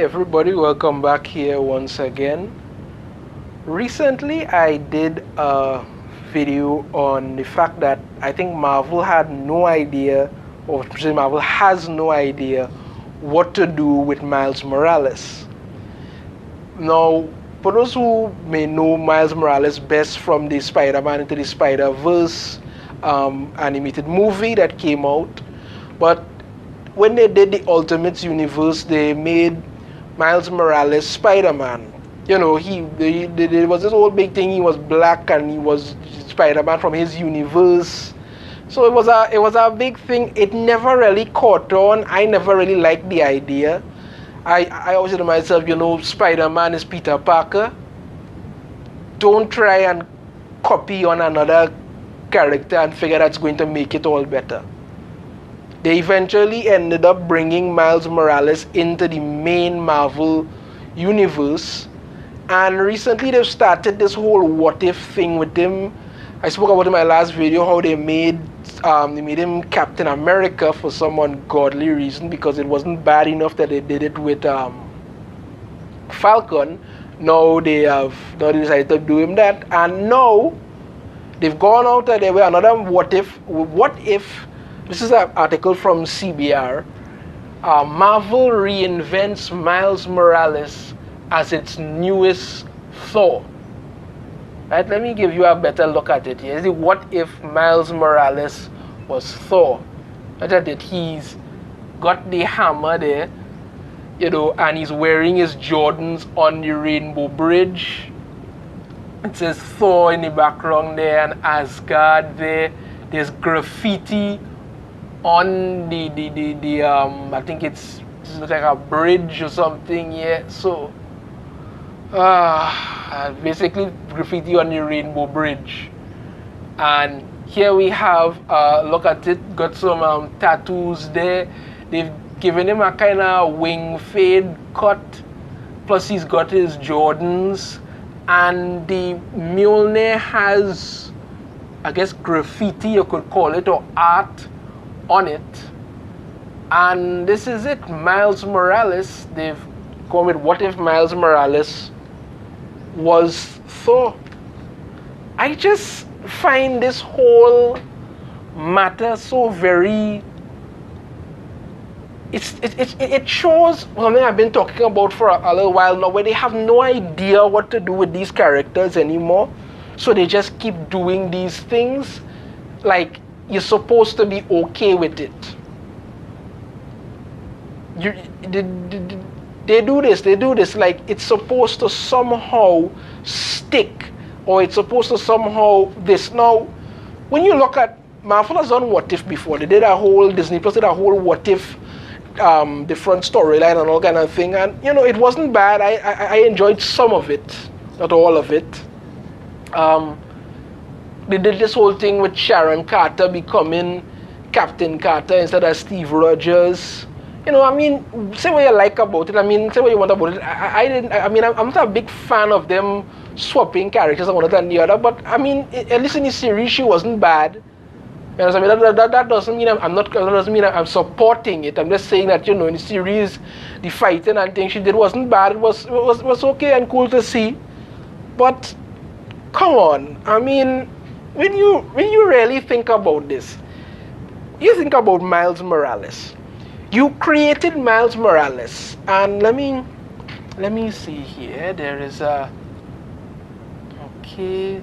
everybody, welcome back here once again. Recently I did a video on the fact that I think Marvel had no idea, or Marvel has no idea what to do with Miles Morales. Now, for those who may know Miles Morales best from the Spider-Man Into the Spider-Verse animated movie that came out, but when they did the Ultimate Universe, they made Miles Morales Spider-Man. You know, there was this whole big thing. He was black and he was Spider-Man from his universe. So it was a big thing. It never really caught on. I never really liked the idea. I always said to myself, you know, Spider-Man is Peter Parker. Don't try and copy on another character and figure that's going to make it all better. They eventually ended up bringing Miles Morales into the main Marvel universe, and recently they've started this whole what if thing with him. I spoke about in my last video how they made him Captain America for some ungodly reason, because it wasn't bad enough that they did it with Falcon. Now they decided to do him that, and now they've gone out of their way. Another what if. This is an article from CBR. Marvel reinvents Miles Morales as its newest Thor. Right, let me give you a better look at it here. What if Miles Morales was Thor? Look at it. He's got the hammer there, you know, and he's wearing his Jordans on the Rainbow Bridge. It says Thor in the background there, and Asgard there. There's graffiti on the I think it's like a bridge or something, yeah. So basically graffiti on the Rainbow Bridge. And here we have look at it, got some tattoos there. They've given him a kind of wing fade cut, plus he's got his Jordans, and the Mjollnir has, I guess, graffiti you could call it, or art on it. And this is it, Miles Morales. They've gone with what if Miles Morales was Thor. I just find this whole matter so very, it shows something I've been talking about for a little while now, where they have no idea what to do with these characters anymore, so they just keep doing these things like you're supposed to be okay with it. They do this like it's supposed to somehow stick, or it's supposed to somehow this. Now, when you look at Marvel has done what if before. They did a whole, Disney Plus did a whole what if different storyline and all kind of thing, and you know, it wasn't bad. I enjoyed some of it, not all of it. They did this whole thing with Sharon Carter becoming Captain Carter instead of Steve Rogers. You know, I mean, say what you like about it. I mean, say what you want about it. I'm not a big fan of them swapping characters one than the other. But I mean, at least in the series, she wasn't bad. You know what I mean? That doesn't mean that doesn't mean I'm supporting it. I'm just saying that, you know, in the series, the fighting and things she did wasn't bad. It was okay and cool to see. But come on, I mean, when you really think about this, you think about Miles Morales. You created Miles Morales, and let me see here. There is a okay.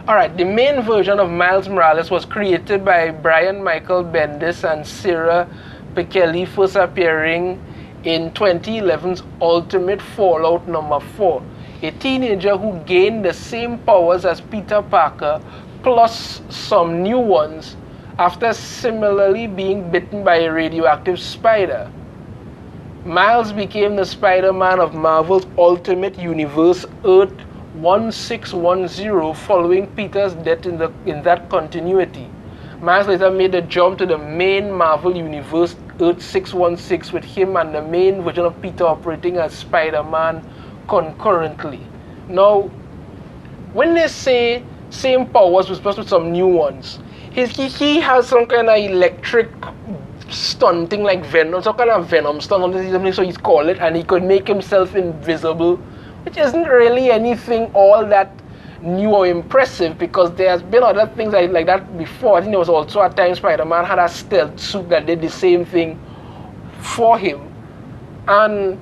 All right, the main version of Miles Morales was created by Brian Michael Bendis and Sarah Pichelli, first appearing in 2011's Ultimate Fallout number 4. A teenager who gained the same powers as Peter Parker, plus some new ones, after similarly being bitten by a radioactive spider. Miles became the Spider-Man of Marvel's Ultimate Universe, Earth 1610, following Peter's death in that continuity. Miles later made the jump to the main Marvel Universe, Earth 616, with him and the main version of Peter operating as Spider-Man concurrently. Now, when they say same powers with some new ones, he has some kind of electric stunting like Venom, some kind of Venom stunt on this, so he's called it, and he could make himself invisible, which isn't really anything all that new or impressive, because there's been other things like that before. I think there was also a time Spider-Man had a stealth suit that did the same thing for him. And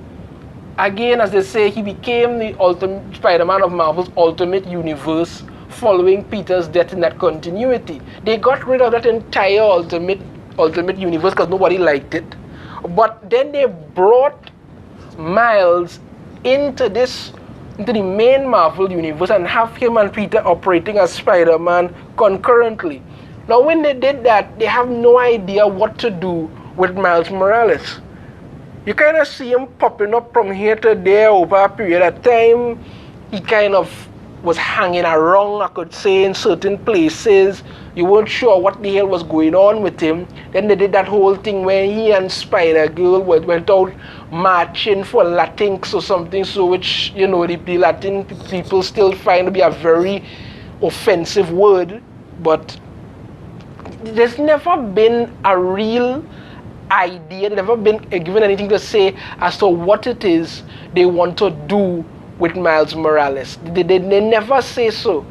again, as they say, he became the ultimate Spider-Man of Marvel's Ultimate Universe following Peter's death in that continuity. They got rid of that entire Ultimate Universe because nobody liked it. But then they brought Miles into the main Marvel Universe and have him and Peter operating as Spider-Man concurrently. Now, when they did that, they have no idea what to do with Miles Morales. You kind of see him popping up from here to there over a period of time. He kind of was hanging around, I could say, in certain places. You weren't sure what the hell was going on with him. Then they did that whole thing where he and Spider-Girl went out marching for Latinx or something, so which, you know, the Latin people still find to be a very offensive word. But there's never been a real idea, never been given anything to say as to what it is they want to do with Miles Morales. They never say so.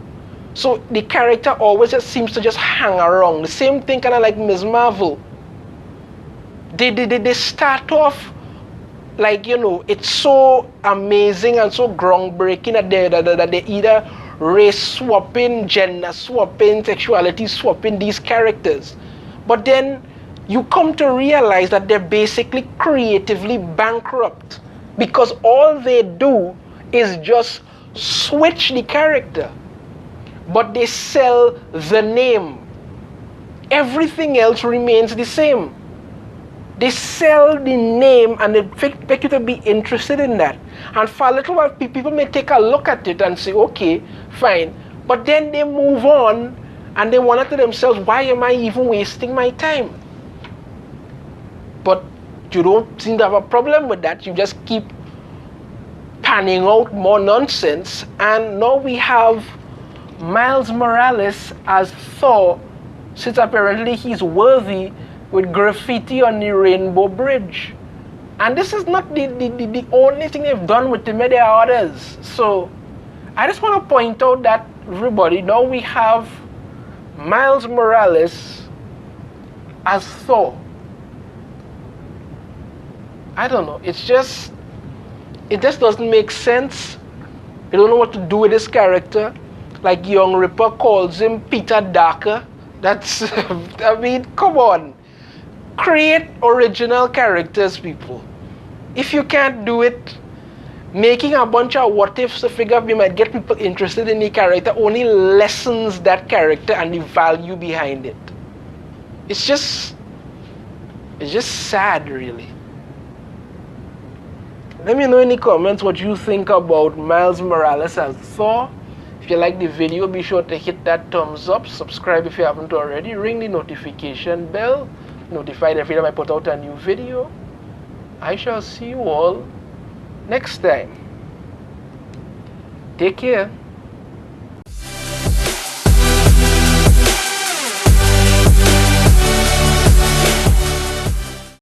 So the character always just seems to just hang around. The same thing kind of like Ms. Marvel. They start off like, you know, it's so amazing and so groundbreaking that they either race swapping, gender swapping, sexuality swapping these characters. But then you come to realize that they're basically creatively bankrupt, because all they do is just switch the character, but they sell the name. Everything else remains the same. They sell the name and they expect you to be interested in that. And for a little while, people may take a look at it and say, okay, fine. But then they move on and they wonder to themselves, why am I even wasting my time? But you don't seem to have a problem with that. You just keep panning out more nonsense. And now we have Miles Morales as Thor, since apparently he's worthy, with graffiti on the Rainbow Bridge. And this is not the only thing they've done with him. There are others. So I just want to point out that, everybody, now we have Miles Morales as Thor. I don't know. It just doesn't make sense. They don't know what to do with this character. Like Young Ripper calls him Peter Darker. That's, I mean, come on. Create original characters, people. If you can't do it, making a bunch of what ifs to figure out we might get people interested in the character only lessens that character and the value behind it. It's just sad, really. Let me know in the comments what you think about Miles Morales as Thor. If you like the video, be sure to hit that thumbs up, subscribe if you haven't already, ring the notification bell, notified every time I put out a new video. I shall see you all next time. Take care.